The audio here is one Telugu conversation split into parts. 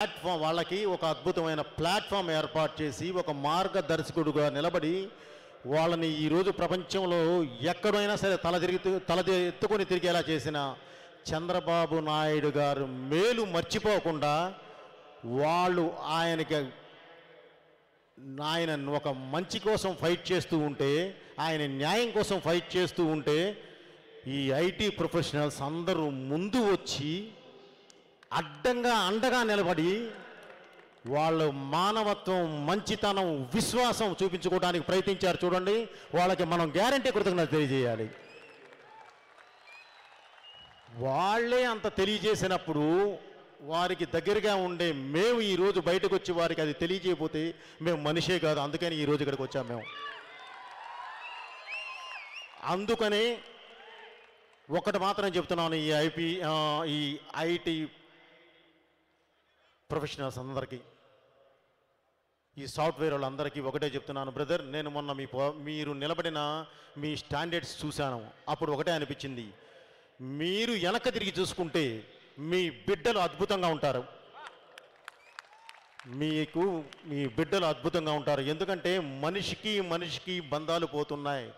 ప్లాట్ఫామ్ వాళ్ళకి ఒక అద్భుతమైన ప్లాట్ఫామ్ ఏర్పాటు చేసి ఒక మార్గదర్శకుడుగా నిలబడి వాళ్ళని ఈరోజు ప్రపంచంలో ఎక్కడైనా సరే తల ఎత్తుకొని తిరిగేలా చేసిన చంద్రబాబు నాయుడు గారు మేలు మర్చిపోకుండా వాళ్ళు ఆయన ఒక మంచి కోసం ఫైట్ చేస్తూ ఉంటే, ఆయన న్యాయం కోసం ఫైట్ చేస్తూ ఉంటే ఈ ఐటీ ప్రొఫెషనల్స్ అందరూ ముందు వచ్చి అడ్డంగా అండగా నిలబడి వాళ్ళ మానవత్వం, మంచితనం, విశ్వాసం చూపించుకోవడానికి ప్రయత్నించారు. చూడండి, వాళ్ళకి మనం గ్యారంటీ కృతజ్ఞత తెలియజేయాలి. వాళ్ళే అంత తెలియజేసినప్పుడు వారికి దగ్గరగా ఉండే మేము ఈరోజు బయటకు వచ్చి వారికి అది తెలియజేయకపోతే మేము మనిషే కాదు. అందుకని ఈరోజు ఇక్కడికి వచ్చాం మేము. అందుకనే ఒకటి మాత్రం చెప్తున్నాను, ఈ ఐటీ ప్రొఫెషనల్స్ అందరికీ, ఈ సాఫ్ట్వేర్ వాళ్ళందరికీ ఒకటే చెప్తున్నాను. బ్రదర్, నేను మొన్న మీరు నిలబడిన మీ స్టాండర్డ్స్ చూశాను. అప్పుడు ఒకటే అనిపించింది, మీరు వెనక తిరిగి చూసుకుంటే మీ బిడ్డలు అద్భుతంగా ఉంటారు. మీ బిడ్డలు అద్భుతంగా ఉంటారు. ఎందుకంటే మనిషికి బంధాలు పోతున్నాయి.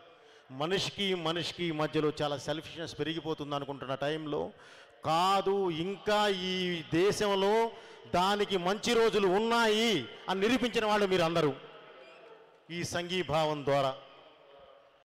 మనిషికి మధ్యలో చాలా సెల్ఫిష్నెస్ పెరిగిపోతుంది అనుకుంటున్న టైంలో కాదు, ఇంకా ఈ దేశంలో దానికి మంచి రోజులు ఉన్నాయి అని నిరూపించిన వాళ్ళు మీరు అందరూ ఈ సంఘీభావం ద్వారా.